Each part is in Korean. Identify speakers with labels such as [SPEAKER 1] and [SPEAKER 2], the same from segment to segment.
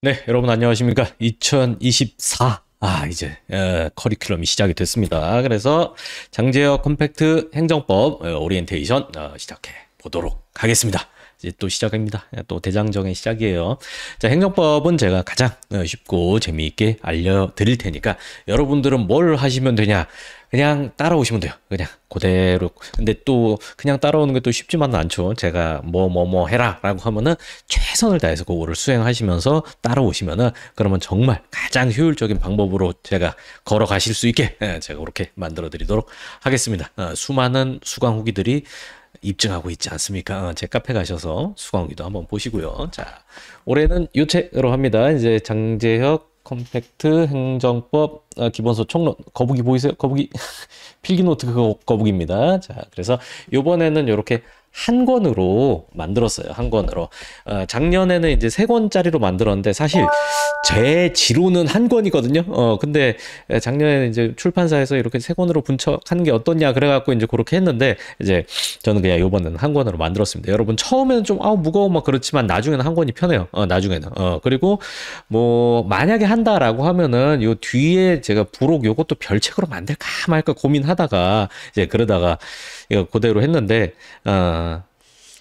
[SPEAKER 1] 네, 여러분 안녕하십니까? 2024. 이제 커리큘럼이 시작이 됐습니다. 그래서 장제역 컴팩트 행정법 오리엔테이션 시작해 보도록 하겠습니다. 이제 또 시작입니다. 또 대장정의 시작이에요. 자, 행정법은 제가 가장 쉽고 재미있게 알려드릴 테니까 여러분들은 뭘 하시면 되냐? 그냥 따라오시면 돼요. 그냥 그대로. 근데 또 그냥 따라오는 게 또 쉽지만은 않죠. 제가 뭐 해라 라고 하면은 최선을 다해서 그거를 수행하시면서 따라오시면은 그러면 정말 가장 효율적인 방법으로 제가 걸어가실 수 있게 제가 그렇게 만들어 드리도록 하겠습니다. 수많은 수강 후기들이 입증하고 있지 않습니까? 제 카페 가셔서 수강 후기도 한번 보시고요. 자, 올해는 요 책으로 합니다. 이제 장제혁 컴팩트 행정법 기본서 총론. 거북이 보이세요? 거북이 필기노트 그거 거북입니다. 자, 그래서 요번에는 요렇게 한 권으로 만들었어요. 한 권으로. 작년에는 이제 세 권짜리로 만들었는데 사실 제 지로는 한 권이거든요. 근데 작년에는 이제 출판사에서 이렇게 세 권으로 분척하는 게 어떻냐 그래갖고 이제 그렇게 했는데 이제 저는 그냥 요번에는 한 권으로 만들었습니다. 여러분 처음에는 좀 무거워 막 그렇지만 나중에는 한 권이 편해요. 나중에는. 그리고 뭐 만약에 한다라고 하면은 요 뒤에 제가 부록 요것도 별책으로 만들까 말까 고민하다가 이제 그러다가 이거 그대로 했는데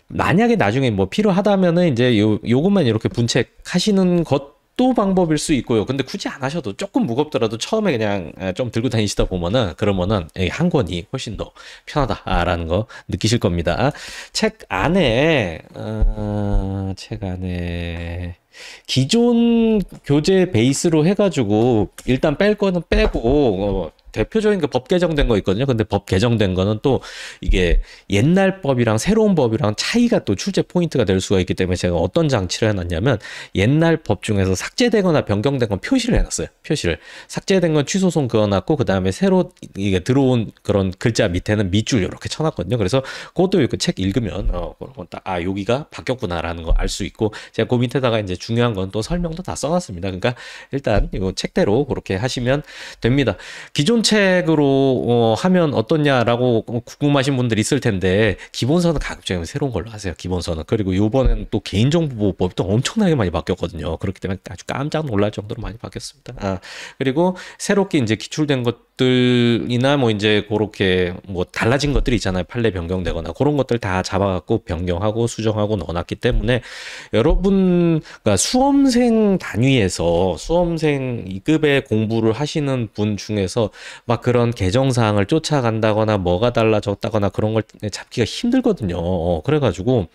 [SPEAKER 1] 만약에 나중에 뭐 필요하다면은 이제 요것만 이렇게 분책하시는 것도 방법일 수 있고요. 근데 굳이 안 하셔도 조금 무겁더라도 처음에 그냥 좀 들고 다니시다 보면은 그러면은 한 권이 훨씬 더 편하다라는 거 느끼실 겁니다. 책 안에 기존 교재 베이스로 해가지고 일단 뺄 거는 빼고 대표적인 그 법 개정된 거 있거든요. 근데 법 개정된 거는 또 이게 옛날 법이랑 새로운 법이랑 차이가 또 출제 포인트가 될 수가 있기 때문에 제가 어떤 장치를 해놨냐면 옛날 법 중에서 삭제되거나 변경된 건 표시를 해놨어요. 표시를. 삭제된 건 취소송 그어놨고 그 다음에 새로 이게 들어온 그런 글자 밑에는 밑줄 이렇게 쳐놨거든요. 그래서 그것도 그 책 읽으면 여기가 바뀌었구나라는 거 알 수 있고 제가 그 밑에다가 이제 중요한 건 또 설명도 다 써놨습니다. 그러니까 일단 이거 책대로 그렇게 하시면 됩니다. 기존 책으로 하면 어떻냐라고 궁금하신 분들이 있을 텐데 기본서는 가급적이면 새로운 걸로 하세요. 기본서는. 그리고 요번에는 또 개인정보보호법이 또 엄청나게 많이 바뀌었거든요. 그렇기 때문에 아주 깜짝 놀랄 정도로 많이 바뀌었습니다. 그리고 새롭게 이제 기출된 것들이나 뭐 이제 그렇게 뭐 달라진 것들이 있잖아요. 판례 변경되거나 그런 것들 다 잡아갖고 변경하고 수정하고 넣어놨기 때문에 여러분 그러니까 수험생 단위에서 수험생 2급의 공부를 하시는 분 중에서 막 그런 개정사항을 쫓아간다거나 뭐가 달라졌다거나 그런 걸 잡기가 힘들거든요. 그래가지고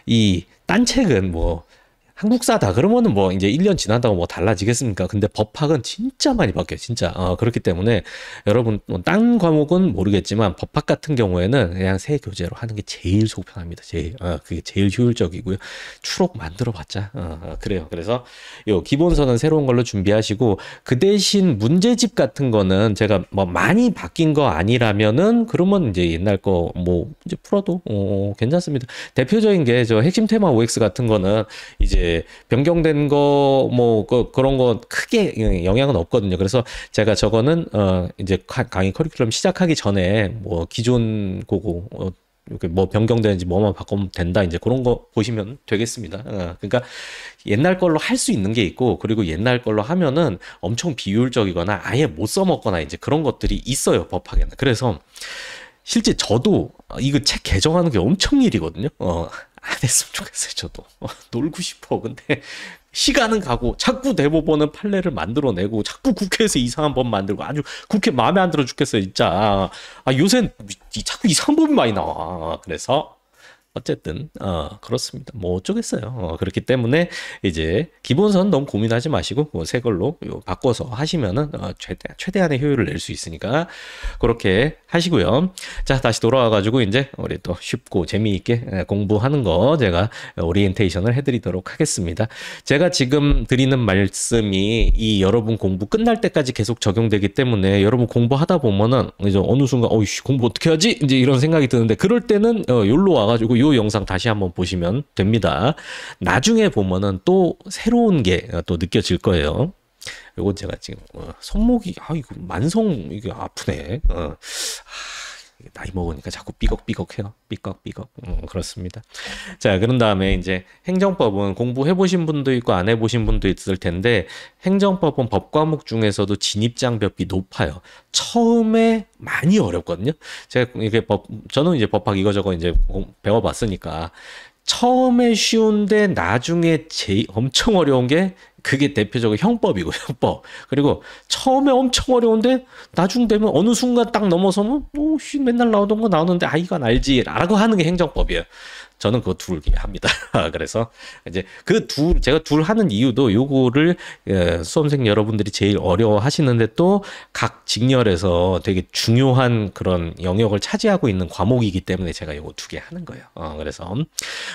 [SPEAKER 1] 이 딴 책은 뭐 한국사다 그러면은 뭐 이제 1년 지난다고 뭐 달라지겠습니까? 근데 법학은 진짜 많이 바뀌어요. 진짜. 그렇기 때문에 여러분 딴 과목은 모르겠지만 법학 같은 경우에는 그냥 새 교재로 하는 게 제일 속 편합니다. 제일. 그게 제일 효율적이고요. 추록 만들어 봤자. 그래요. 그래서 요 기본서는 새로운 걸로 준비하시고 그 대신 문제집 같은 거는 제가 뭐 많이 바뀐 거 아니라면은 그러면 이제 옛날 거 뭐 이제 풀어도 괜찮습니다. 대표적인 게 저 핵심 테마 OX 같은 거는 이제 변경된 거 뭐 그런 거 크게 영향은 없거든요. 그래서 제가 저거는 이제 강의 커리큘럼 시작하기 전에 뭐 기존 고고 이렇게 뭐 변경되는지 뭐만 바꾸면 된다 이제 그런 거 보시면 되겠습니다. 그러니까 옛날 걸로 할 수 있는 게 있고 그리고 옛날 걸로 하면은 엄청 비효율적이거나 아예 못 써먹거나 이제 그런 것들이 있어요. 법학에는. 그래서 실제 저도 이거 책 개정하는 게 엄청 일이거든요. 안 했으면 좋겠어요, 저도. 놀고 싶어. 근데 시간은 가고 자꾸 대법원은 판례를 만들어내고 자꾸 국회에서 이상한 법 만들고 아주 국회 마음에 안 들어 죽겠어요, 진짜. 요새 자꾸 이상한 법이 많이 나와. 그래서 어쨌든 그렇습니다. 뭐 어쩌겠어요. 그렇기 때문에 이제 기본선 너무 고민하지 마시고 새 걸로 바꿔서 하시면은 최대한의 효율을 낼 수 있으니까 그렇게 하시고요. 자, 다시 돌아와 가지고 이제 우리 또 쉽고 재미있게 공부하는 거 제가 오리엔테이션을 해드리도록 하겠습니다. 제가 지금 드리는 말씀이 이 여러분 공부 끝날 때까지 계속 적용되기 때문에 여러분 공부하다 보면은 이제 어느 순간 어이씨 공부 어떻게 하지? 이제 이런 생각이 드는데 그럴 때는 여기로 와가지고 요 영상 다시 한번 보시면 됩니다. 나중에 보면은 또 새로운 게 또 느껴질 거예요. 요건 제가 지금 손목이 이거 만성 이게 아프네. 나이 먹으니까 자꾸 삐걱삐걱해요. 삐걱삐걱. 그렇습니다. 자, 그런 다음에 이제 행정법은 공부해보신 분도 있고 안 해보신 분도 있을 텐데, 행정법은 법 과목 중에서도 진입장벽이 높아요. 처음에 많이 어렵거든요. 제가 이게 저는 이제 법학 이거저거 이제 배워봤으니까, 처음에 쉬운데 나중에 엄청 어려운 게 그게 대표적으로 형법이고, 형법. 그리고 처음에 엄청 어려운데 나중 되면 어느 순간 딱 넘어서면 맨날 나오던 거 나오는데 이건 알지라고 하는 게 행정법이에요. 저는 그거 둘 합니다. 그래서 이제 제가 둘 하는 이유도 요거를 수험생 여러분들이 제일 어려워 하시는데 또 각 직렬에서 되게 중요한 그런 영역을 차지하고 있는 과목이기 때문에 제가 요거 2개 하는 거예요. 그래서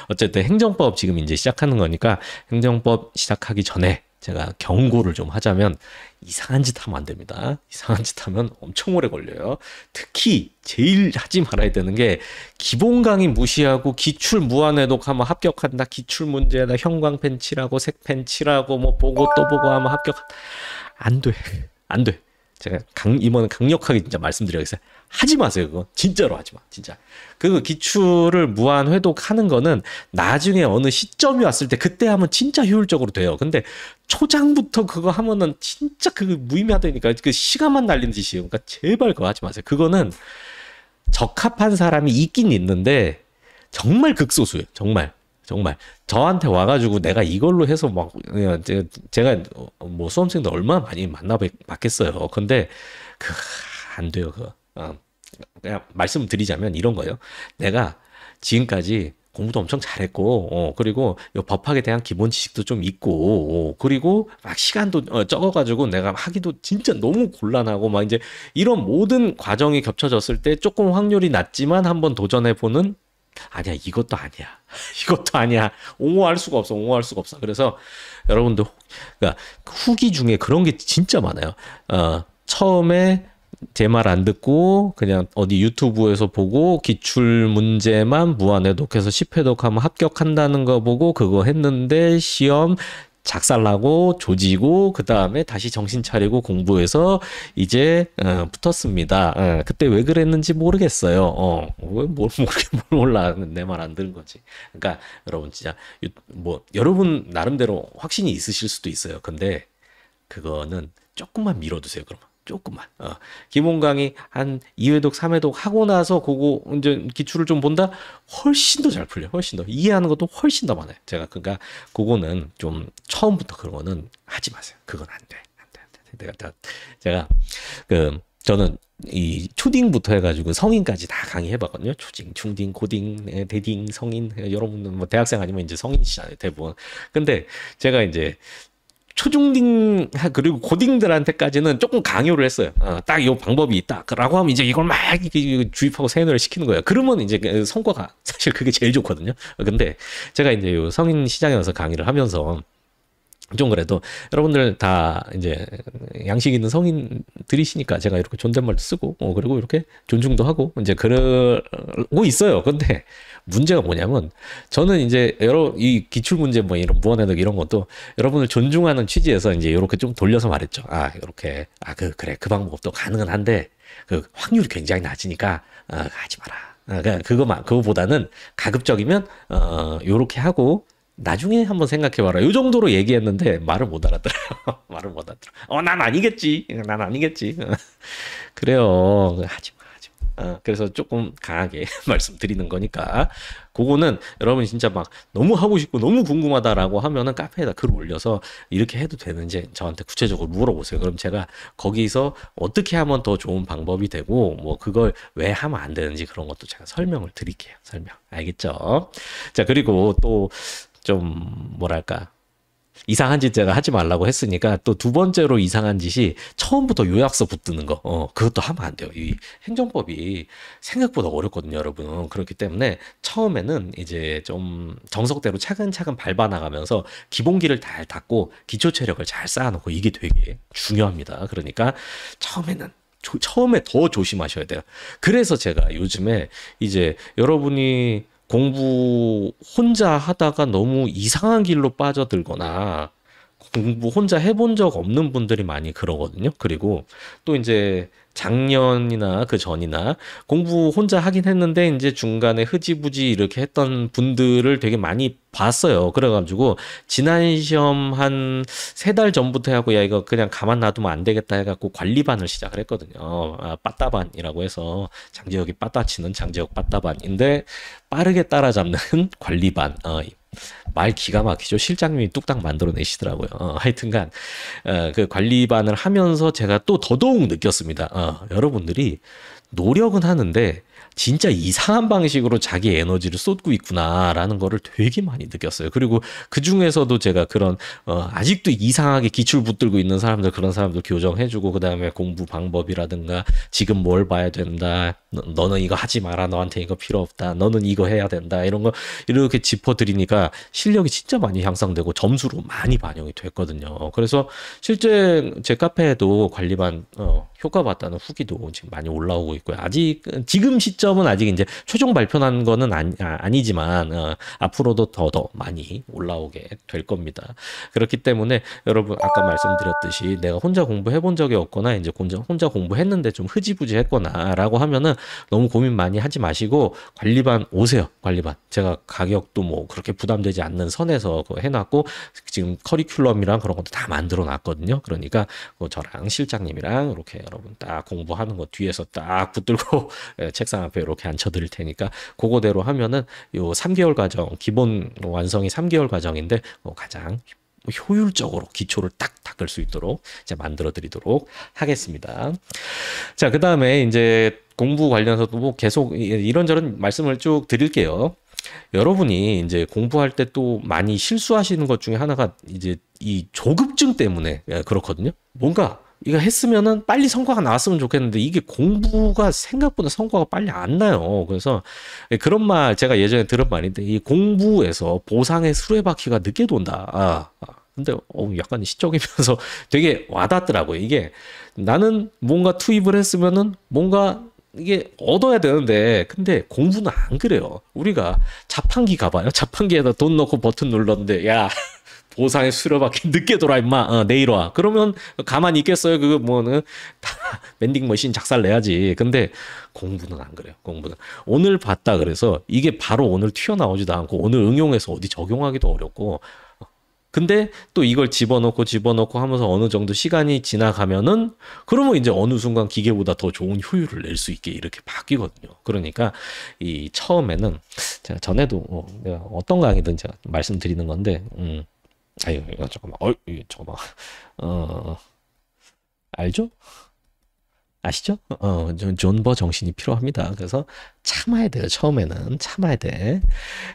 [SPEAKER 1] 어쨌든 행정법 지금 이제 시작하는 거니까 행정법 시작하기 전에 제가 경고를 좀 하자면 이상한 짓 하면 안 됩니다. 이상한 짓 하면 엄청 오래 걸려요. 특히 제일 하지 말아야 되는 게 기본 강의 무시하고 기출 무한해독 하면 합격한다. 기출 문제에다 형광펜 칠하고 색펜 칠하고 뭐 보고 또 보고 하면 안 돼. 안 돼. 제가 이번에 강력하게 진짜 말씀드려야겠어요. 하지 마세요, 그거. 진짜로 하지 마. 진짜. 그 기출을 무한 회독하는 거는 나중에 어느 시점이 왔을 때 그때 하면 진짜 효율적으로 돼요. 근데 초장부터 그거 하면은 진짜 그거 무의미하다니까. 그 시간만 날리는 짓이에요. 그러니까 제발 그거 하지 마세요. 그거는 적합한 사람이 있긴 있는데 정말 극소수예요. 정말. 저한테 와가지고 내가 이걸로 해서 막 제가 뭐 수험생들 얼마나 많이 만나봤겠어요. 근데 안 돼요. 그거. 그냥 말씀드리자면 이런 거예요. 내가 지금까지 공부도 엄청 잘했고, 그리고 요 법학에 대한 기본 지식도 좀 있고, 그리고 막 시간도 적어가지고 내가 하기도 진짜 너무 곤란하고, 막 이제 이런 모든 과정이 겹쳐졌을 때 조금 확률이 낮지만 한번 도전해보는 아니야, 이것도 아니야. 이것도 아니야. 옹호할 수가 없어. 그래서 여러분들, 그러니까 후기 중에 그런 게 진짜 많아요. 처음에 제 말 안 듣고 그냥 어디 유튜브에서 보고 기출 문제만 무한해독해서 10회독하면 합격한다는 거 보고 그거 했는데 시험 작살나고 조지고 그 다음에 다시 정신 차리고 공부해서 이제 붙었습니다. 그때 왜 그랬는지 모르겠어요. 뭘 몰라. 내 말 안 들은 거지. 그러니까 여러분 진짜 뭐 여러분 나름대로 확신이 있으실 수도 있어요. 근데 그거는 조금만 미뤄두세요. 그러면. 조금만. 기본 강의 한 2회독, 3회독 하고 나서 그거 이제 기출을 좀 본다? 훨씬 더 잘 풀려. 훨씬 더. 이해하는 것도 훨씬 더 많아요. 그러니까 그거는 좀 처음부터 그런 거는 하지 마세요. 그건 안 돼. 제가 저는 이 초딩부터 해가지고 성인까지 다 강의해봤거든요. 초딩, 중딩, 고딩, 대딩, 성인. 여러분은 뭐 대학생 아니면 이제 성인이시잖아요. 대부분. 근데 제가 이제 초중딩 그리고 고딩들한테까지는 조금 강요를 했어요. 딱 이 방법이 있다라고 하면 이제 이걸 막 주입하고 세뇌를 시키는 거예요. 그러면 이제 성과가 사실 그게 제일 좋거든요. 근데 제가 이제 요 성인 시장에 와서 강의를 하면서 좀 그래도 여러분들 다 이제 양식 있는 성인들이시니까 제가 이렇게 존댓말도 쓰고 그리고 이렇게 존중도 하고 이제 그러고 있어요. 근데 문제가 뭐냐면 저는 이제 이 기출 문제 뭐 이런 무한해독 이런 것도 여러분을 존중하는 취지에서 이제 이렇게 좀 돌려서 말했죠. 이렇게 그래 그 방법도 가능은 한데 그 확률이 굉장히 낮으니까 하지 마라. 그거보다는 가급적이면 요렇게 하고 나중에 한번 생각해봐라. 요 정도로 얘기했는데 말을 못 알아들어요. 말을 못 알아들어. 난 아니겠지. 그래요. 하지 마. 그래서 조금 강하게 말씀드리는 거니까 그거는 여러분이 진짜 막 너무 하고 싶고 너무 궁금하다라고 하면은 카페에다 글 올려서 이렇게 해도 되는지 저한테 구체적으로 물어보세요. 그럼 제가 거기서 어떻게 하면 더 좋은 방법이 되고 뭐 그걸 왜 하면 안 되는지 그런 것도 제가 설명을 드릴게요. 알겠죠? 자, 그리고 또 좀 뭐랄까 이상한 짓 제가 하지 말라고 했으니까 또 두 번째로 이상한 짓이 처음부터 요약서 붙드는 거. 그것도 하면 안 돼요. 이 행정법이 생각보다 어렵거든요, 여러분. 그렇기 때문에 처음에는 이제 좀 정석대로 차근차근 밟아 나가면서 기본기를 잘 닦고 기초 체력을 잘 쌓아놓고 이게 되게 중요합니다. 그러니까 처음에 더 조심하셔야 돼요. 그래서 제가 요즘에 이제 여러분이 공부 혼자 하다가 너무 이상한 길로 빠져들거나 공부 혼자 해본 적 없는 분들이 많이 그러거든요. 그리고 또 이제 작년이나 그 전이나 공부 혼자 하긴 했는데 이제 중간에 흐지부지 이렇게 했던 분들을 되게 많이 봤어요. 그래가지고 지난 시험 한 3달 전부터 하고 야 이거 그냥 가만 놔두면 안 되겠다 해갖고 관리반을 시작을 했거든요. 빠따반이라고 해서 장지혁이 빠따치는 장지혁 빠따반인데 빠르게 따라잡는 관리반. 말 기가 막히죠. 실장님이 뚝딱 만들어내시더라고요. 하여튼간 그 관리반을 하면서 제가 또 더더욱 느꼈습니다. 여러분들이 노력은 하는데 진짜 이상한 방식으로 자기 에너지를 쏟고 있구나라는 거를 되게 많이 느꼈어요. 그리고 그 중에서도 제가 그런 아직도 이상하게 기출 붙들고 있는 사람들 그런 사람들 교정해주고 그 다음에 공부 방법이라든가 지금 뭘 봐야 된다. 너는 이거 하지 마라. 너한테 이거 필요 없다. 너는 이거 해야 된다. 이런 거 이렇게 짚어드리니까 실력이 진짜 많이 향상되고 점수로 많이 반영이 됐거든요. 그래서 실제 제 카페에도 관리반 효과 봤다는 후기도 지금 많이 올라오고 있고요. 아직 지금 시점은 아직 이제 최종 발표난 거는 아니지만 앞으로도 더 많이 올라오게 될 겁니다. 그렇기 때문에 여러분 아까 말씀드렸듯이 내가 혼자 공부해 본 적이 없거나 이제 혼자 공부했는데 좀 흐지부지 했거나라고 하면은 너무 고민 많이 하지 마시고 관리반 오세요. 관리반. 제가 가격도 뭐 그렇게 부담되지 않는 선에서 그거 해놨고 지금 커리큘럼이랑 그런 것도 다 만들어 놨거든요. 그러니까 저랑 실장님이랑 이렇게 여러분 딱 공부하는 거 뒤에서 딱 붙들고 책상 앞에 이렇게 앉혀드릴 테니까 그거대로 하면은 요 3개월 과정 기본 완성이 3개월 과정인데 가장 효율적으로 기초를 딱 닦을 수 있도록 이제 만들어 드리도록 하겠습니다. 자, 그 다음에 이제 공부 관련해서도 뭐 계속 이런저런 말씀을 쭉 드릴게요. 여러분이 이제 공부할 때 또 많이 실수하시는 것 중에 하나가 이제 이 조급증 때문에 그렇거든요. 뭔가 이거 했으면은 빨리 성과가 나왔으면 좋겠는데 이게 공부가 생각보다 성과가 빨리 안 나요. 그래서 그런 말 제가 예전에 들은 말인데 이 공부에서 보상의 수레바퀴가 늦게 돈다. 근데 약간 시적이면서 되게 와닿더라고요. 이게 나는 뭔가 투입을 했으면은 뭔가 이게 얻어야 되는데 근데 공부는 안 그래요. 우리가 자판기 가봐요. 자판기에다 돈 넣고 버튼 눌렀는데 야 보상의 수레바퀴 늦게 돌아 임마. 내일 와. 그러면 가만히 있겠어요. 그거 뭐는 다 vending 머신 작살 내야지. 근데 공부는 안 그래요. 공부는 오늘 봤다 그래서 이게 바로 오늘 튀어나오지도 않고 오늘 응용해서 어디 적용하기도 어렵고 근데 또 이걸 집어넣고 하면서 어느 정도 시간이 지나가면은 그러면 이제 어느 순간 기계보다 더 좋은 효율을 낼 수 있게 이렇게 바뀌거든요. 그러니까 이 처음에는 제가 전에도 내가 어떤 강의든 제가 말씀드리는 건데 아유 잠깐만 알죠? 아시죠? 존버 정신이 필요합니다. 그래서 참아야 돼요. 처음에는 참아야 돼.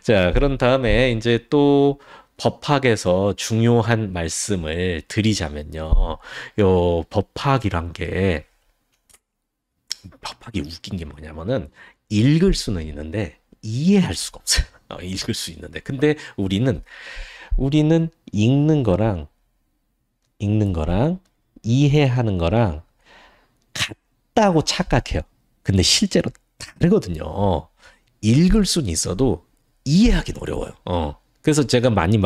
[SPEAKER 1] 자, 그런 다음에 이제 또 법학에서 중요한 말씀을 드리자면요. 요 법학이란 게 법학이 웃긴 게 뭐냐면은 읽을 수는 있는데 이해할 수가 없어요. 읽을 수 있는데 근데 우리는 읽는 거랑 이해하는 거랑 같다고 착각해요. 근데 실제로 다르거든요. 읽을 수는 있어도 이해하기는 어려워요. 그래서 제가 많이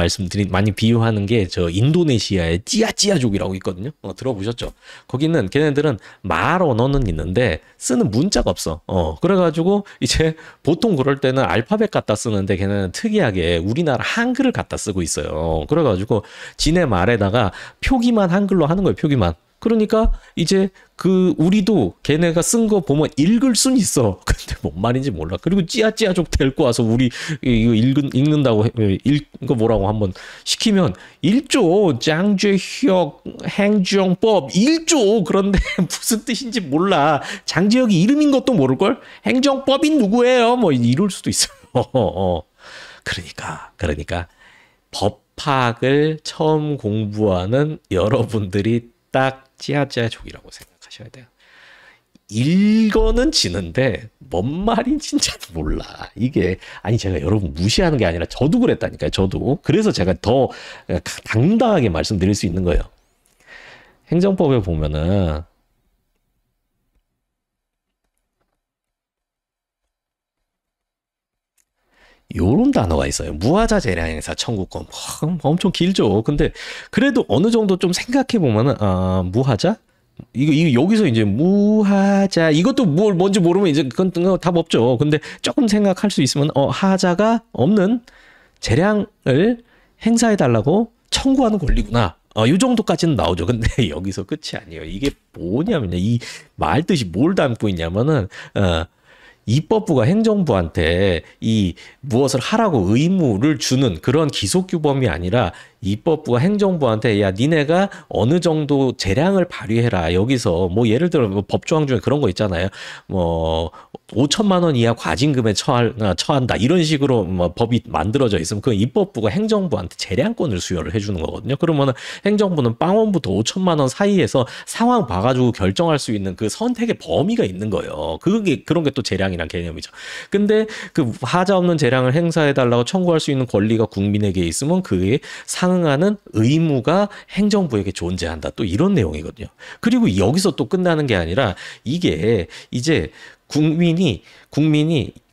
[SPEAKER 1] 비유하는 게 저 인도네시아의 찌아찌아족이라고 있거든요. 들어보셨죠? 거기는 걔네들은 말 언어는 있는데 쓰는 문자가 없어. 그래가지고 이제 보통 그럴 때는 알파벳 갖다 쓰는데 걔네는 특이하게 우리나라 한글을 갖다 쓰고 있어요. 그래가지고 지네 말에다가 표기만 한글로 하는 거예요. 표기만. 그러니까 이제 우리도 걔네가 쓴 거 보면 읽을 순 있어. 근데 뭔 말인지 몰라. 그리고 찌아찌아족 데리고 와서 우리 이거 읽는다고 읽거 뭐라고 한번 시키면 1조 장제혁 행정법 1조 그런데 무슨 뜻인지 몰라. 장제혁이 이름인 것도 모를걸? 행정법인 누구예요? 뭐 이럴 수도 있어요. 그러니까 법학을 처음 공부하는 여러분들이 딱 찌아찌아족이라고 생각하셔야 돼요. 읽어는 지는데 뭔 말인지 잘 몰라. 이게 아니 제가 여러분 무시하는 게 아니라 저도 그랬다니까요. 저도. 그래서 제가 더 당당하게 말씀드릴 수 있는 거예요. 행정법에 보면은 요런 단어가 있어요. 무하자 재량 행사 청구권. 엄청 길죠. 근데 그래도 어느 정도 좀 생각해 보면은 무하자? 이거 여기서 이제 무하자 이것도 뭘 뭔지 모르면 이제 그건 답 없죠. 근데 조금 생각할 수 있으면 하자가 없는 재량을 행사해 달라고 청구하는 권리구나. 이 정도까지는 나오죠. 근데 여기서 끝이 아니에요. 이게 뭐냐면요. 이 말 뜻이 뭘 담고 있냐면은 입법부가 행정부한테 이 무엇을 하라고 의무를 주는 그런 기속규범이 아니라 입법부가 행정부한테 야 니네가 어느 정도 재량을 발휘해라. 여기서 뭐 예를 들어 뭐 법조항 중에 그런 거 있잖아요. 뭐 5천만 원 이하 과징금에 처한다. 이런 식으로 뭐 법이 만들어져 있으면 그 입법부가 행정부한테 재량권을 수여를 해주는 거거든요. 그러면은 행정부는 빵원부터 5천만 원 사이에서 상황 봐가지고 결정할 수 있는 그 선택의 범위가 있는 거예요. 그런 게 또 재량이란 개념이죠. 근데 그 하자 없는 재량을 행사해달라고 청구할 수 있는 권리가 국민에게 있으면 그에 상응하는 의무가 행정부에게 존재한다. 또 이런 내용이거든요. 그리고 여기서 또 끝나는 게 아니라 이게 이제 국민이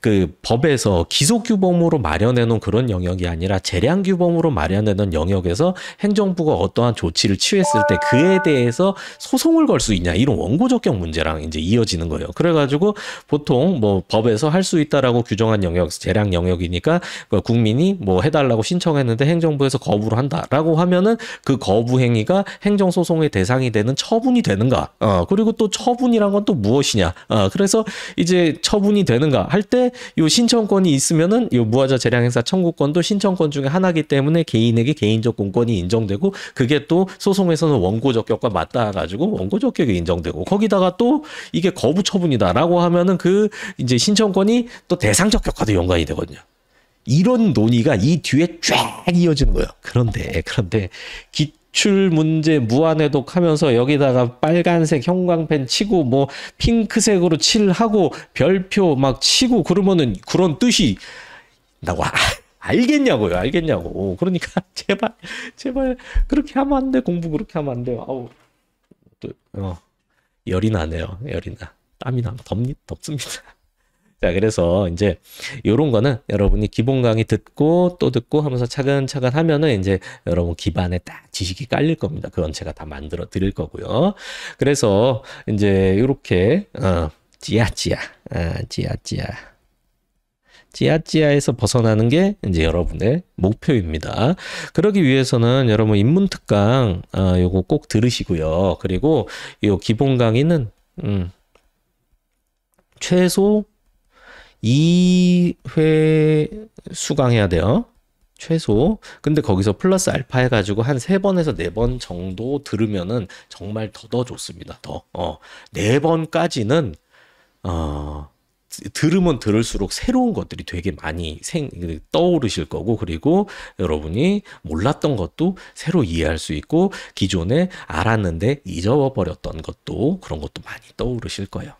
[SPEAKER 1] 그 법에서 기소규범으로 마련해 놓은 그런 영역이 아니라 재량규범으로 마련해 놓은 영역에서 행정부가 어떠한 조치를 취했을 때 그에 대해서 소송을 걸 수 있냐 이런 원고적격 문제랑 이제 이어지는 거예요. 그래가지고 보통 뭐 법에서 할 수 있다라고 규정한 영역 재량 영역이니까 국민이 뭐 해달라고 신청했는데 행정부에서 거부를 한다라고 하면은 그 거부 행위가 행정소송의 대상이 되는 처분이 되는가? 그리고 또 처분이란 건 또 무엇이냐? 그래서 이제 처분이 되는가 할 때 요 신청권이 있으면은 요 무하자 재량 행사 청구권도 신청권 중에 하나이기 때문에 개인에게 개인적 공권이 인정되고 그게 또 소송에서는 원고적격과 맞닿아 가지고 원고적격이 인정되고 거기다가 또 이게 거부 처분이다라고 하면은 그 이제 신청권이 또 대상적격과도 연관이 되거든요. 이런 논의가 이 뒤에 쫙 이어지는 거예요. 그런데 기출 문제 무한해독 하면서 여기다가 빨간색 형광펜 치고 뭐 핑크색으로 칠하고 별표 막 치고 그러면은 그런 뜻이 나고 알겠냐고. 그러니까 제발 그렇게 하면 안 돼. 공부 그렇게 하면 안 돼요. 아우 또 열이 나네요. 열이 나. 땀이 나. 덥습니다. 자, 그래서 이제 요런 거는 여러분이 기본 강의 듣고 또 듣고 하면서 차근차근 하면은 이제 여러분 기반에 딱 지식이 깔릴 겁니다. 그건 제가 다 만들어 드릴 거고요. 그래서 이제 요렇게 찌야찌야에서 벗어나는 게 이제 여러분의 목표입니다. 그러기 위해서는 여러분 인문특강 요거 꼭 들으시고요. 그리고 요 기본 강의는 최소 2회 수강해야 돼요. 최소. 근데 거기서 플러스 알파 해가지고 한 3번에서 4번 정도 들으면은 정말 더 좋습니다. 4번까지는, 들으면 들을수록 새로운 것들이 되게 많이 떠오르실 거고, 그리고 여러분이 몰랐던 것도 새로 이해할 수 있고, 기존에 알았는데 잊어버렸던 것도 그런 것도 많이 떠오르실 거예요.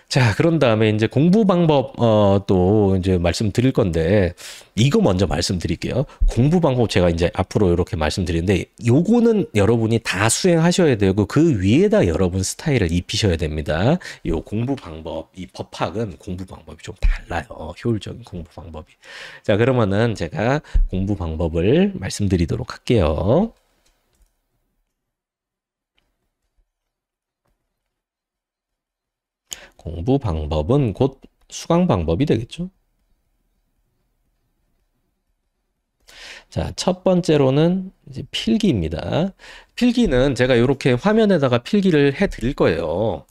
[SPEAKER 1] 자, 그런 다음에 이제 공부 방법 또 이제 말씀드릴 건데 이거 먼저 말씀드릴게요. 공부 방법 제가 이제 앞으로 이렇게 말씀드리는데 요거는 여러분이 다 수행하셔야 되고 그 위에다 여러분 스타일을 입히셔야 됩니다. 요 공부 방법, 이 법학은 공부 방법이 좀 달라요. 효율적인 공부 방법이. 자, 그러면은 제가 공부 방법을 말씀드리도록 할게요. 공부 방법은 곧 수강 방법이 되겠죠. 자, 첫 번째로는 이제 필기입니다. 필기는 제가 이렇게 화면에다가 필기를 해 드릴 거예요.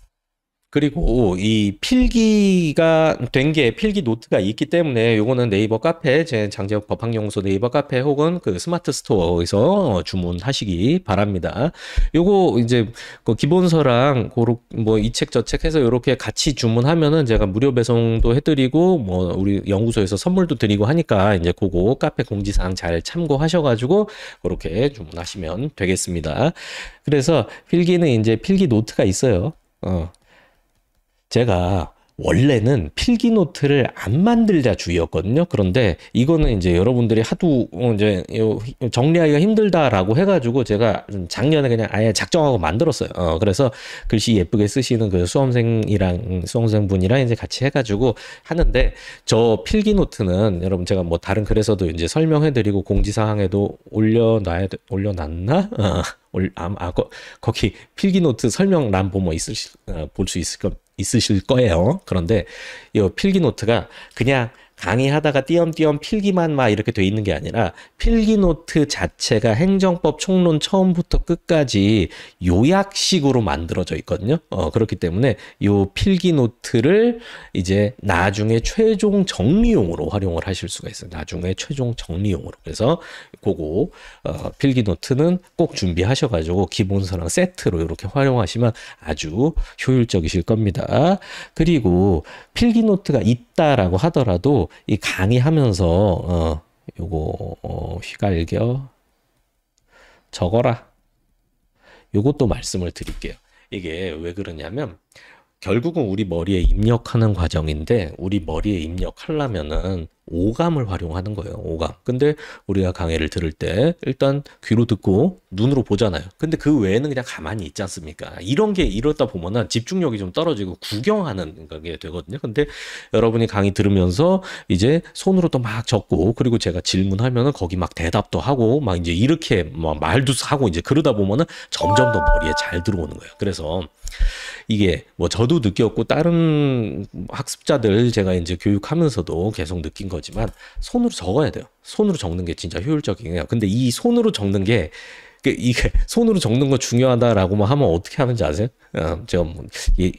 [SPEAKER 1] 그리고 이 필기가 된 게 필기 노트가 있기 때문에 요거는 네이버 카페, 제 장재혁 법학연구소 네이버 카페 혹은 그 스마트 스토어에서 주문하시기 바랍니다. 요거 이제 그 기본서랑 뭐 이 책 저 책 해서 요렇게 같이 주문하면은 제가 무료 배송도 해드리고 뭐 우리 연구소에서 선물도 드리고 하니까 이제 그거 카페 공지사항 잘 참고하셔가지고 그렇게 주문하시면 되겠습니다. 그래서 필기는 이제 필기 노트가 있어요. 제가 원래는 필기 노트를 안 만들자 주의였거든요. 그런데 이거는 이제 여러분들이 하도 이제 정리하기가 힘들다라고 해가지고 제가 작년에 그냥 아예 작정하고 만들었어요. 그래서 글씨 예쁘게 쓰시는 그 수험생분이랑 이제 같이 해가지고 하는데, 저 필기 노트는 여러분 제가 뭐 다른 글에서도 이제 설명해드리고 공지사항에도 올려놨나? 거기 필기노트 설명란 보면 볼 수 있으실 거예요. 그런데 이 필기노트가 그냥 강의하다가 띄엄띄엄 필기만 막 이렇게 돼 있는 게 아니라, 필기노트 자체가 행정법 총론 처음부터 끝까지 요약식으로 만들어져 있거든요. 그렇기 때문에 이 필기노트를 이제 나중에 최종 정리용으로 활용을 하실 수가 있어요. 나중에 최종 정리용으로. 그래서 그거 필기노트는 꼭 준비하셔가지고 기본서랑 세트로 이렇게 활용하시면 아주 효율적이실 겁니다. 그리고 필기노트가 있다라고 하더라도 이 강의하면서 요거 휘갈겨 적어라, 요것도 말씀을 드릴게요. 이게 왜 그러냐면, 결국은 우리 머리에 입력하는 과정인데, 우리 머리에 입력하려면은 오감을 활용하는 거예요. 오감. 근데 우리가 강의를 들을 때 일단 귀로 듣고 눈으로 보잖아요. 근데 그 외에는 그냥 가만히 있지 않습니까? 이러다 보면은 집중력이 좀 떨어지고 구경하는 게 되거든요. 근데 여러분이 강의 들으면서 이제 손으로 또 막 적고, 그리고 제가 질문하면은 거기 막 대답도 하고 막 이제 이렇게 막 말도 하고, 이제 그러다 보면은 점점 더 머리에 잘 들어오는 거예요. 그래서 이게 뭐 저도 느꼈고 다른 학습자들 제가 이제 교육하면서도 계속 느낀 거지만, 손으로 적어야 돼요. 손으로 적는 게 진짜 효율적이에요. 근데 이 손으로 적는 게, 이게 손으로 적는 거 중요하다라고만 하면 어떻게 하는지 아세요? 제가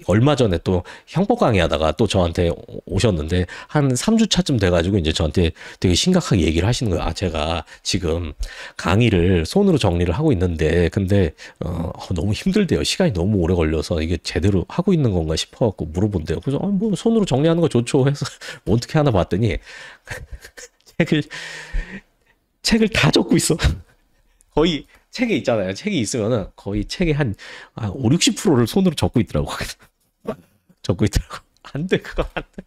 [SPEAKER 1] 얼마 전에 또 형법 강의하다가 또 저한테 오셨는데, 한 3주차쯤 돼가지고 이제 저한테 되게 심각하게 얘기를 하시는 거예요. 제가 지금 강의를 손으로 정리를 하고 있는데, 근데 너무 힘들대요. 시간이 너무 오래 걸려서 이게 제대로 하고 있는 건가 싶어갖고 물어본대요. 그래서 뭐 손으로 정리하는 거 좋죠 해서 어떻게 하나 봤더니 책을 다 적고 있어. 거의 책에 있잖아요. 책이 있으면은 거의 책의 한 5, 60%를 손으로 적고 있더라고. 적고 있더라고. 안 돼, 그거 안 돼.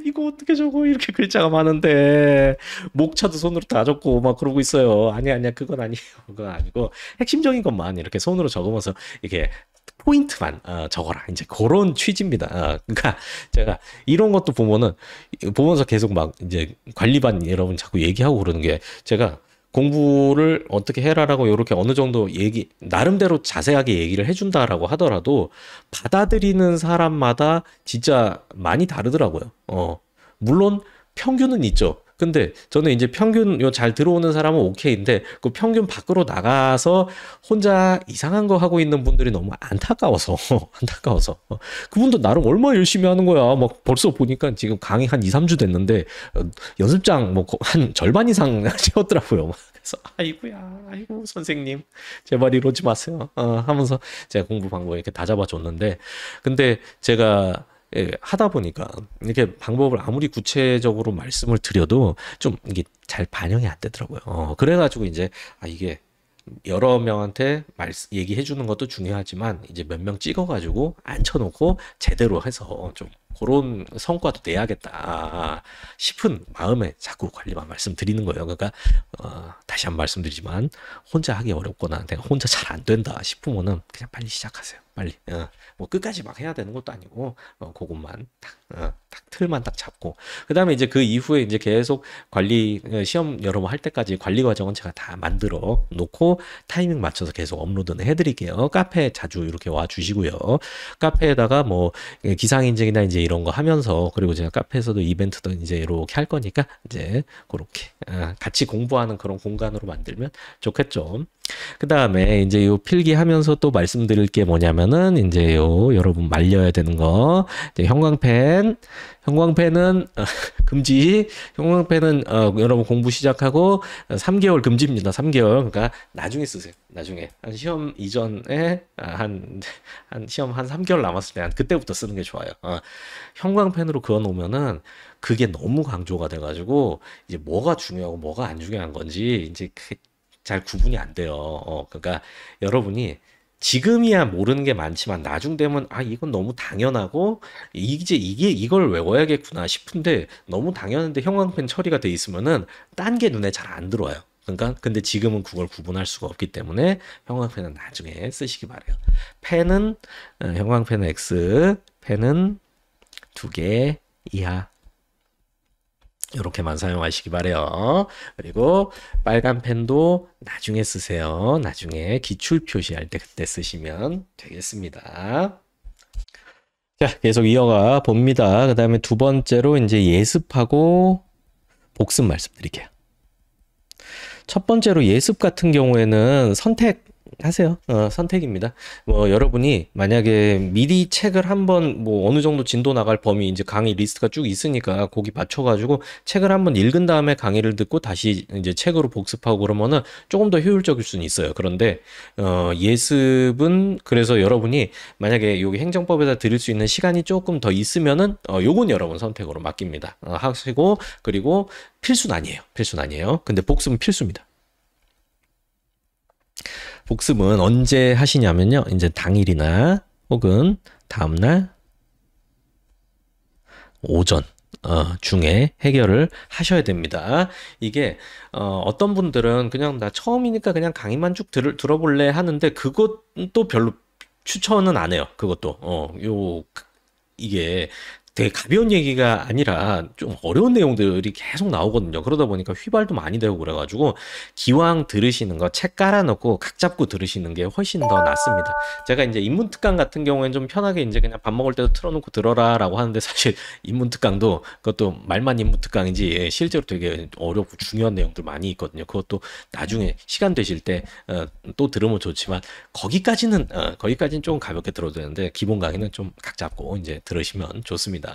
[SPEAKER 1] 이거 어떻게 적어? 이렇게 글자가 많은데. 목차도 손으로 다 적고 막 그러고 있어요. 아니야, 그건 아니에요. 그건 아니고 핵심적인 것만 이렇게 손으로 적으면서 이게 포인트만 적어라. 이제 그런 취지입니다. 그러니까 제가 이런 것도 보면서 계속 막 이제 관리반 여러분 자꾸 얘기하고 그러는 게, 제가 공부를 어떻게 해라라고 이렇게 어느 정도 나름대로 자세하게 얘기를 해준다라고 하더라도 받아들이는 사람마다 진짜 많이 다르더라고요. 물론 평균은 있죠. 근데 저는 이제 평균 잘 들어오는 사람은 오케이인데, 그 평균 밖으로 나가서 혼자 이상한 거 하고 있는 분들이 너무 안타까워서 그분도 나름 얼마나 열심히 하는 거야. 막 벌써 보니까 지금 강의 한 2, 3주 됐는데 연습장 뭐 한 절반 이상 채웠더라고요. 그래서 아이고 선생님 제발 이러지 마세요 하면서 제가 공부 방법 이렇게 다 잡아줬는데, 근데 제가 하다 보니까 이렇게 방법을 아무리 구체적으로 말씀을 드려도 좀 이게 잘 반영이 안 되더라고요. 그래가지고 이제 이게 여러 명한테 얘기해 주는 것도 중요하지만, 이제 몇 명 찍어가지고 앉혀놓고 제대로 해서 좀 그런 성과도 내야겠다 싶은 마음에 자꾸 관리만 말씀드리는 거예요. 그러니까 다시 한번 말씀드리지만, 혼자 하기 어렵거나 내가 혼자 잘 안 된다 싶으면은 그냥 빨리 시작하세요. 빨리. 뭐 끝까지 막 해야 되는 것도 아니고 그것만 딱 틀만 딱 잡고, 그다음에 이제 그 이후에 이제 계속 관리 시험 여러 번 할 때까지 관리 과정은 제가 다 만들어 놓고 타이밍 맞춰서 계속 업로드는 해드릴게요. 카페 자주 이렇게 와 주시고요. 카페에다가 뭐 기상 인증이나 이제 이런 거 하면서, 그리고 제가 카페에서도 이벤트도 이제 이렇게 할 거니까 이제 그렇게 같이 공부하는 그런 공간으로 만들면 좋겠죠. 그 다음에 이제 요 필기하면서 또 말씀드릴 게 뭐냐면은, 이제 요 여러분 말려야 되는 거, 이제 형광펜은 금지. 형광펜은 여러분 공부 시작하고 3개월 금지입니다. 3개월. 그러니까 나중에 쓰세요. 나중에 한 시험 이전에 한 시험 한 3개월 남았을 때 그때부터 쓰는 게 좋아요. 형광펜으로 그어 놓으면은 그게 너무 강조가 돼가지고 이제 뭐가 중요하고 뭐가 안 중요한 건지 이제 잘 구분이 안 돼요. 그러니까 여러분이 지금이야 모르는 게 많지만 나중 되면 아 이건 너무 당연하고 이제 이게 이걸 외워야겠구나 싶은데 너무 당연한데 형광펜 처리가 돼 있으면은 딴 게 눈에 잘 안 들어와요. 그러니까 근데 지금은 그걸 구분할 수가 없기 때문에 형광펜은 나중에 쓰시기 바래요. 펜은 형광펜은 X, 펜은 2개 이하. 이렇게만 사용하시기 바래요. 그리고 빨간 펜도 나중에 쓰세요. 나중에 기출 표시할 때 그때 쓰시면 되겠습니다. 자, 계속 이어가 봅니다. 그 다음에 두 번째로 이제 예습하고 복습 말씀드릴게요. 첫 번째로 예습 같은 경우에는 선택하세요. 선택입니다. 뭐 여러분이 만약에 미리 책을 한번 뭐 어느 정도 진도 나갈 범위 이제 강의 리스트가 쭉 있으니까 거기 맞춰가지고 책을 한번 읽은 다음에 강의를 듣고 다시 이제 책으로 복습하고 그러면은 조금 더 효율적일 수는 있어요. 그런데 예습은 그래서 여러분이 만약에 여기 행정법에다 드릴 수 있는 시간이 조금 더 있으면은 요건 여러분 선택으로 맡깁니다. 하시고 그리고 필수는 아니에요. 필수는 아니에요. 근데 복습은 필수입니다. 복습은 언제 하시냐면요. 이제 당일이나 혹은 다음날 오전 중에 해결을 하셔야 됩니다. 이게 어떤 분들은 그냥 나 처음이니까 그냥 강의만 쭉 들어볼래 하는데 그것도 별로 추천은 안 해요. 그것도 이게 되게 가벼운 얘기가 아니라 좀 어려운 내용들이 계속 나오거든요. 그러다 보니까 휘발도 많이 되고 그래가지고 기왕 들으시는 거 책 깔아놓고 각 잡고 들으시는 게 훨씬 더 낫습니다. 제가 이제 인문특강 같은 경우에는 좀 편하게 이제 그냥 밥 먹을 때도 틀어놓고 들어라라고 하는데 사실 인문특강도 그것도 말만 인문특강이지 실제로 되게 어렵고 중요한 내용들 많이 있거든요. 그것도 나중에 시간 되실 때 또 들으면 좋지만 거기까지는 조금 가볍게 들어도 되는데 기본 강의는 좀 각 잡고 이제 들으시면 좋습니다.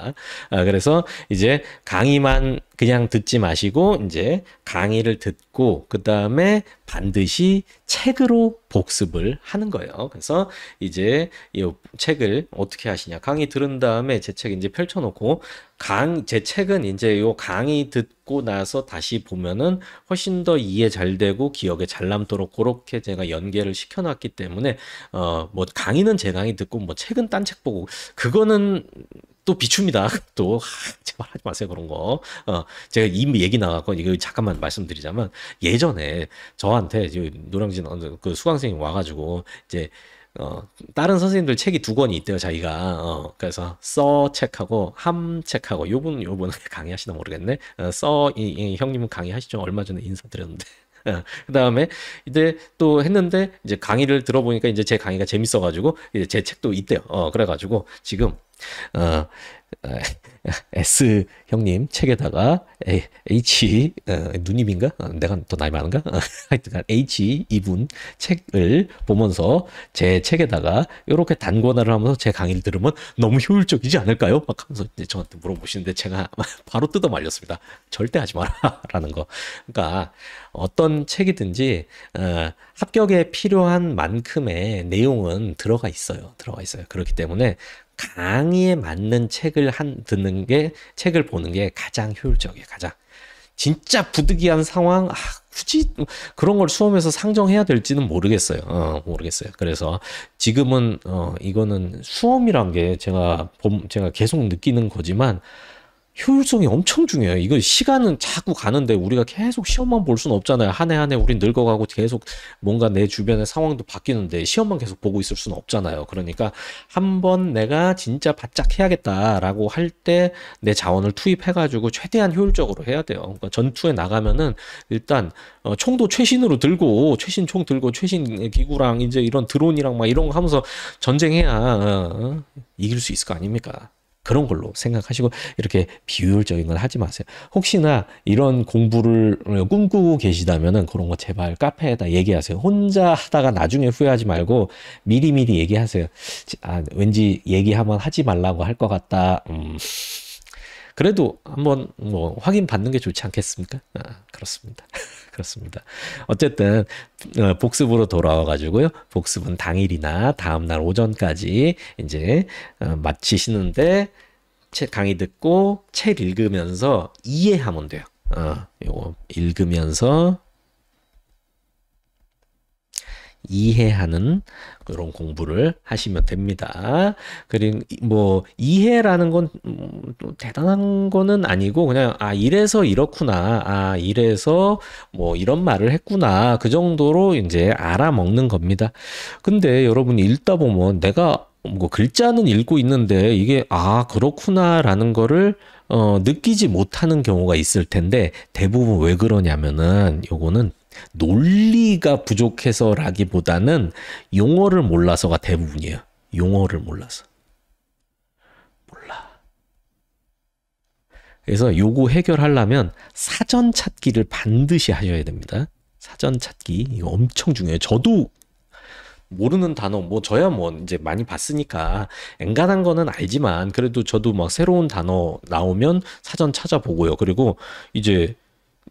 [SPEAKER 1] 그래서 이제 강의만 그냥 듣지 마시고 이제 강의를 듣고 그 다음에 반드시 책으로 복습을 하는 거예요. 그래서 이제 이 책을 어떻게 하시냐? 강의 들은 다음에 제 책 이제 펼쳐놓고 제 책은 이제 요 강의 듣고 나서 다시 보면은 훨씬 더 이해 잘 되고 기억에 잘 남도록 그렇게 제가 연계를 시켜놨기 때문에 뭐 강의는 제 강의 듣고 뭐 책은 딴 책 보고 그거는 또 비춥니다. 또 제발 하지 마세요 그런 거. 제가 이미 얘기 나가고 이거 잠깐만 말씀드리자면 예전에 저한테 노량진 그 수강생이 와가지고 이제 다른 선생님들 책이 2권이 있대요 자기가. 그래서 써 책하고 함 책하고 요분 강의하시나 모르겠네. 이 형님은 강의하시죠. 얼마 전에 인사드렸는데. 그 다음에 이제 또 했는데 이제 강의를 들어보니까 이제 제 강의가 재밌어가지고 이제 제 책도 있대요. 그래가지고 지금 S 형님 책에다가 H 누님인가? 내가 더 나이 많은가? 하여튼간 H 이분 책을 보면서 제 책에다가 이렇게 단권화를 하면서 제 강의를 들으면 너무 효율적이지 않을까요? 막 하면서 이제 저한테 물어보시는데 제가 바로 뜯어 말렸습니다. 절대 하지 마라라는 거. 그러니까 어떤 책이든지 합격에 필요한 만큼의 내용은 들어가 있어요. 그렇기 때문에 강의에 맞는 책을 책을 보는 게 가장 효율적이에요. 가장. 진짜 부득이한 상황, 굳이 그런 걸 수험에서 상정해야 될지는 모르겠어요. 모르겠어요. 그래서 지금은, 이거는 수험이란 게 제가 계속 느끼는 거지만, 효율성이 엄청 중요해요. 이거 시간은 자꾸 가는데 우리가 계속 시험만 볼 수는 없잖아요. 한 해 우린 늙어가고 계속 뭔가 내 주변의 상황도 바뀌는데 시험만 계속 보고 있을 수는 없잖아요. 그러니까 한번 내가 진짜 바짝 해야겠다라고 할 때 내 자원을 투입해가지고 최대한 효율적으로 해야 돼요. 그러니까 전투에 나가면은 일단 총도 최신으로 들고 최신 총 들고 최신 기구랑 이제 이런 드론이랑 막 이런 거 하면서 전쟁해야 이길 수 있을 거 아닙니까? 그런 걸로 생각하시고 이렇게 비효율적인 건 하지 마세요. 혹시나 이런 공부를 꿈꾸고 계시다면은 그런 거 제발 카페에다 얘기하세요. 혼자 하다가 나중에 후회하지 말고 미리미리 얘기하세요. 왠지 얘기하면 하지 말라고 할 것 같다. 그래도 한번 뭐 확인 받는 게 좋지 않겠습니까? 그렇습니다. 그렇습니다. 어쨌든 복습으로 돌아와 가지고요. 복습은 당일이나 다음날 오전까지 이제 마치시는데 책 강의 듣고 책 읽으면서 이해하면 돼요. 요거 읽으면서 이해하는 그런 공부를 하시면 됩니다. 그리고 뭐 이해라는 건 또 대단한 거는 아니고 그냥 아 이래서 이렇구나. 아 이래서 뭐 이런 말을 했구나. 그 정도로 이제 알아먹는 겁니다. 근데 여러분이 읽다 보면 내가 뭐 글자는 읽고 있는데 이게 아 그렇구나라는 거를 느끼지 못하는 경우가 있을 텐데 대부분 왜 그러냐면은 요거는 논리가 부족해서라기보다는 용어를 몰라서가 대부분이에요. 용어를 몰라서. 몰라. 그래서 요거 해결하려면 사전 찾기를 반드시 하셔야 됩니다. 사전 찾기 이거 엄청 중요해요. 저도 모르는 단어 뭐 저야 뭐 이제 많이 봤으니까 엔간한 거는 알지만 그래도 저도 막 새로운 단어 나오면 사전 찾아보고요. 그리고 이제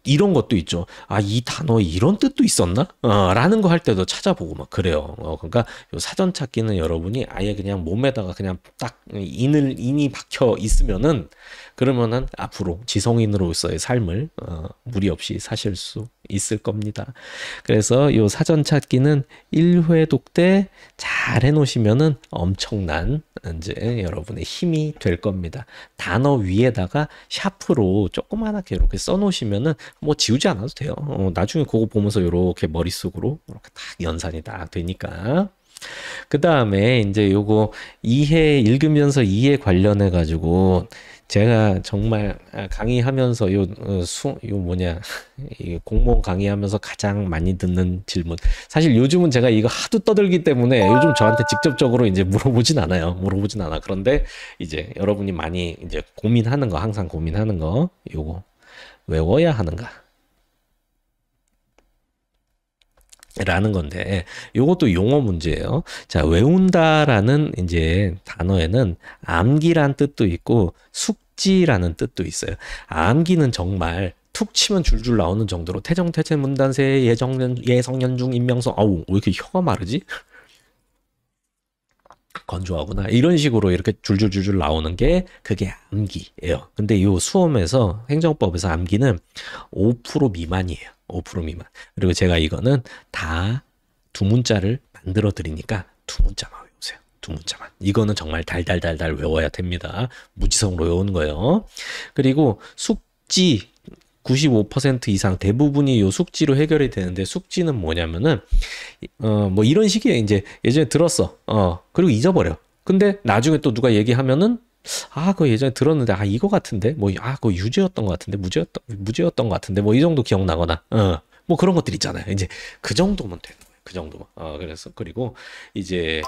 [SPEAKER 1] 이런 것도 있죠. 아, 이 단어에 이런 뜻도 있었나? 라는 거 할 때도 찾아보고 막 그래요. 그러니까 요 사전 찾기는 여러분이 아예 그냥 몸에다가 그냥 딱 인이 박혀 있으면은 그러면은 앞으로 지성인으로서의 삶을 무리 없이 사실 수 있을 겁니다. 그래서 요 사전 찾기는 1회 독대 잘 해놓으시면은 엄청난 이제 여러분의 힘이 될 겁니다. 단어 위에다가 샤프로 조그만하게 이렇게 써놓으시면은 뭐 지우지 않아도 돼요. 나중에 그거 보면서 이렇게 머릿속으로 이렇게 딱 연산이 딱 되니까. 그 다음에 이제 요거 이해 읽으면서 이해 관련해 가지고 제가 정말 강의하면서 요 뭐냐 이 공무원 강의하면서 가장 많이 듣는 질문. 사실 요즘은 제가 이거 하도 떠들기 때문에 요즘 저한테 직접적으로 이제 물어보진 않아요. 물어보진 않아. 그런데 이제 여러분이 많이 이제 고민하는 거, 항상 고민하는 거, 요거 외워야 하는가? 라는 건데 요것도 용어 문제예요. 자, 외운다라는 이제 단어에는 암기란 뜻도 있고 숙지라는 뜻도 있어요. 암기는 정말 툭 치면 줄줄 나오는 정도로 태정, 태체, 문단세, 예성연중, 인명성 아우 왜 이렇게 혀가 마르지? 건조하구나. 이런 식으로 이렇게 줄줄줄줄 나오는 게 그게 암기예요. 근데 이 수험에서 행정법에서 암기는 5% 미만이에요. 5% 미만. 그리고 제가 이거는 다 두 문자를 만들어 드리니까 두 문자만 외우세요. 두 문자만. 이거는 정말 달달달달 외워야 됩니다. 무지성으로 외우는 거예요. 그리고 숙지 95% 이상 대부분이 요 숙지로 해결이 되는데 숙지는 뭐냐면은 뭐 이런 식이에요. 이제 예전에 들었어. 그리고 잊어버려. 근데 나중에 또 누가 얘기하면은 아, 그거 예전에 들었는데 아 이거 같은데 뭐 아 그거 유죄였던 것 같은데 무죄였던 것 같은데 뭐 이 정도 기억나거나 뭐 그런 것들 있잖아요. 이제 그 정도면 되는 거예요. 그 정도만. 그래서 그리고 이제